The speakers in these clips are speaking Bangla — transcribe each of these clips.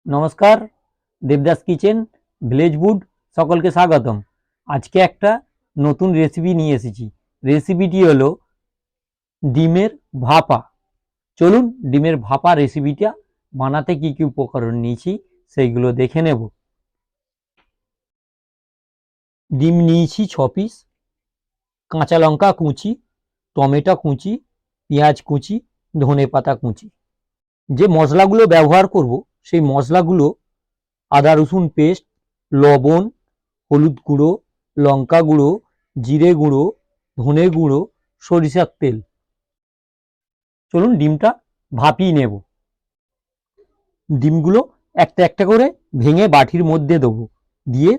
নমস্কার, দেবদাস কিচেন ভিলেজ ফুড সকলকে স্বাগতম। আজকে একটা নতুন রেসিপি নিয়ে এসেছি। রেসিপিটি হলো ডিমের ভাপা। চলুন ডিমের ভাপা রেসিপিটা বানাতে কি কি উপকরণ নিয়েছি সেইগুলো দেখে নেব। ডিম নিয়েছি 6 পিস, কাঁচা লঙ্কা কুচি, টমেটো কুচি, পেঁয়াজ কুচি, ধনেপাতা কুচি। যে মশলাগুলো ব্যবহার করব সেই মশলাগুলো আদা রসুন পেস্ট, লবণ, হলুদ গুঁড়ো, লঙ্কা গুঁড়ো, জিরে গুঁড়ো, ধনে গুঁড়ো, সরিষার তেল। চলুন ডিমটা ভাপিয়ে নেব। ডিমগুলো একটা একটা করে ভেঙে বাটির মধ্যে দেবো, দিয়ে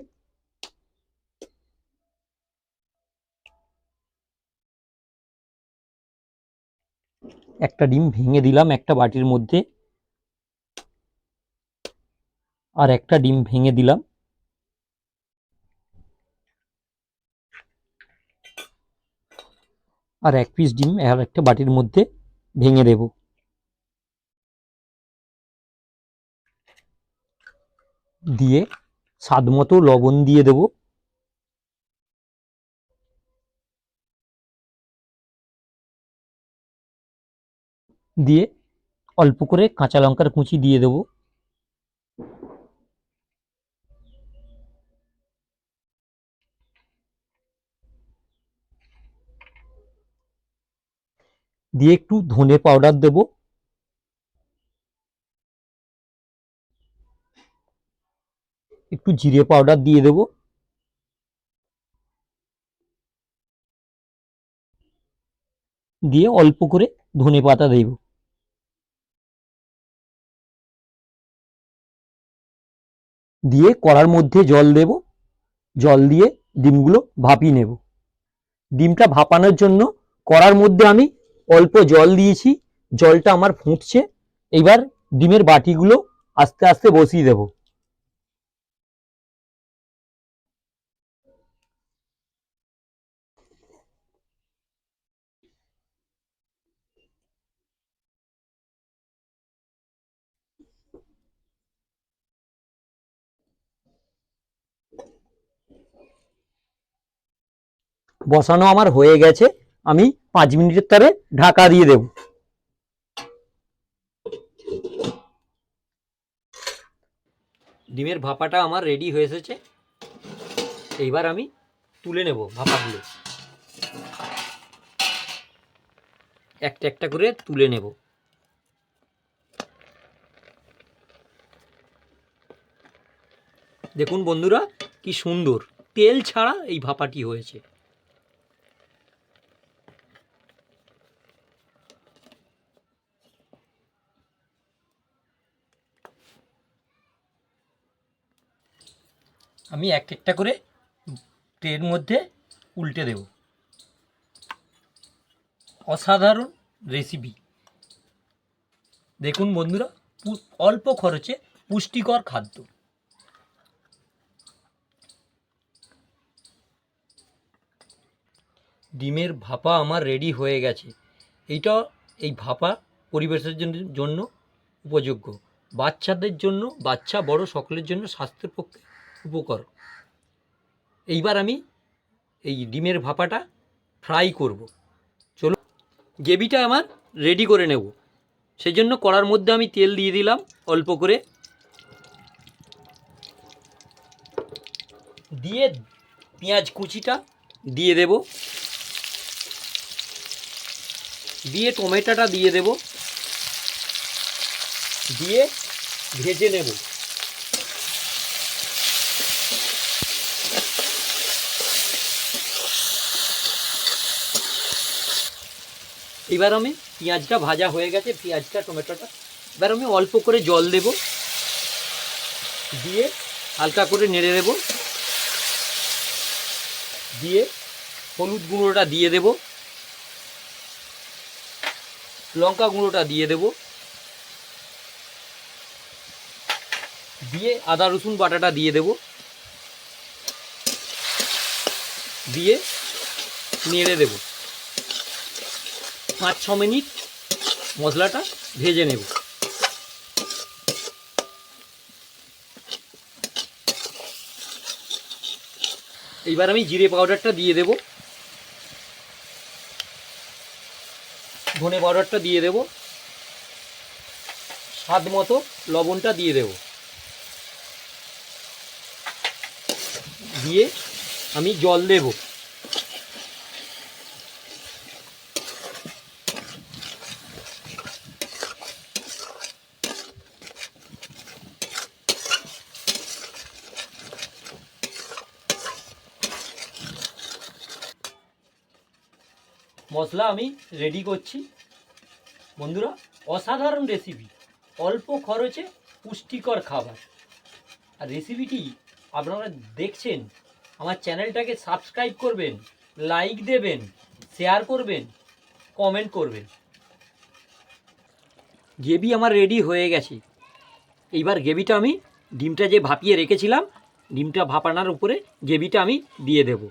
একটা ডিম ভেঙে দিলাম একটা বাটির মধ্যে, আর একটা ডিম ভেঙে দিলাম, আর এক পিস ডিম আর একটা বাটির মধ্যে ভেঙে দেব। দিয়ে স্বাদ মতো লবণ দিয়ে দেব। দিয়ে অল্প করে কাঁচা লঙ্কার কুচি দিয়ে দেব। দিয়ে একটু ধনে পাউডার দেব। একটু জিরে পাউডার দিয়ে দেব। দিয়ে অল্প করে ধনে পাতা দেব। দিয়ে কড়ার মধ্যে জল দেব। জল দিয়ে ডিমগুলো ভাপিয়ে নেব। ডিমটা ভাপানোর জন্য কড়ার মধ্যে আমি অল্প জল দিয়েছি। জলটা আমার ফুটছে। এবার ডিমের বাটিগুলো আস্তে আস্তে বসিয়ে দেব। বসানো আমার হয়ে গেছে। আমি 5 মিনিটের তরে ঢাকা দিয়ে দেব। ডিমের ভাপাটা আমার রেডি হয়ে এসেছে। এইবার আমি তুলে নেব ভাপাগুলো। একটা একটা করে তুলে নেব। দেখুন বন্ধুরা, কি সুন্দর তেল ছাড়া এই ভাপাটি হয়েছে। আমি এক একটা করে ট্রের মধ্যে উল্টে দেব। অসাধারণ রেসিপি। দেখুন বন্ধুরা, অল্প খরচে পুষ্টিকর খাদ্য। ডিমের ভাপা আমার রেডি হয়ে গেছে। এই ভাপা পরিবেশের জন্য উপযোগ্য। বাচ্চাদের জন্য, বাচ্চা বড় সকলের জন্য স্বাস্থ্যের পক্ষে উপকার। এইবার আমি এই ডিমের ভাপাটা ফ্রাই করব। চলুন গ্রেভিটা আমার রেডি করে নেব। সেই জন্য কড়ার মধ্যে আমি তেল দিয়ে দিলাম অল্প করে। দিয়ে পেঁয়াজ কুচিটা দিয়ে দেব। দিয়ে টমেটোটা দিয়ে দেব। দিয়ে ভেজে নেব। এবার আমি পেঁয়াজটা ভাজা হয়ে গেছে, পেঁয়াজটা টমেটোটা। এবার আমি অল্প করে জল দেব। দিয়ে হালকা করে নেড়ে দেব। দিয়ে হলুদ গুঁড়োটা দিয়ে দেব, লঙ্কা গুঁড়োটা দিয়ে দেব। দিয়ে আদা রসুন বাটাটা দিয়ে দেব। দিয়ে নেড়ে দেব। 5-6 মিনিট মশলাটা ভেজে নেব। এইবার আমি জিরে পাউডারটা দিয়ে দেব, ধনে পাউডারটা দিয়ে দেব, স্বাদ মতো লবণটা দিয়ে দেব, দিয়ে আমি জল দেব। মশলা আমি রেডি করছি। বন্ধুরা, অসাধারণ রেসিপি, অল্প খরচে পুষ্টিকর খাবার। আর রেসিপিটি আপনারা দেখছেন, আমার চ্যানেলটাকে সাবস্ক্রাইব করবেন, লাইক দেবেন, শেয়ার করবেন, কমেন্ট করবেন। গ্রেভি আমার রেডি হয়ে গেছে। এইবার গ্রেভিটা আমি ডিমটা যে ভাপিয়ে রেখেছিলাম, ডিমটা ভাপানোর উপরে গ্রেভিটা আমি দিয়ে দেব।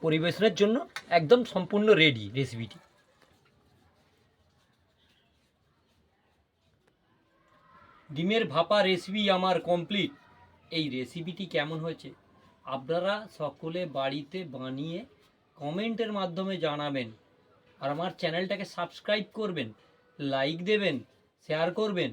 পরিবেশনের জন্য একদম সম্পূর্ণ রেডি রেসিপিটি। ডিমের ভাপা রেসিপি আমার কমপ্লিট। এই রেসিপিটি কেমন হয়েছে আপনারা সকলে বাড়িতে বানিয়ে কমেন্টের মাধ্যমে জানাবেন। আর আমার চ্যানেলটাকে সাবস্ক্রাইব করবেন, লাইক দেবেন, শেয়ার করবেন,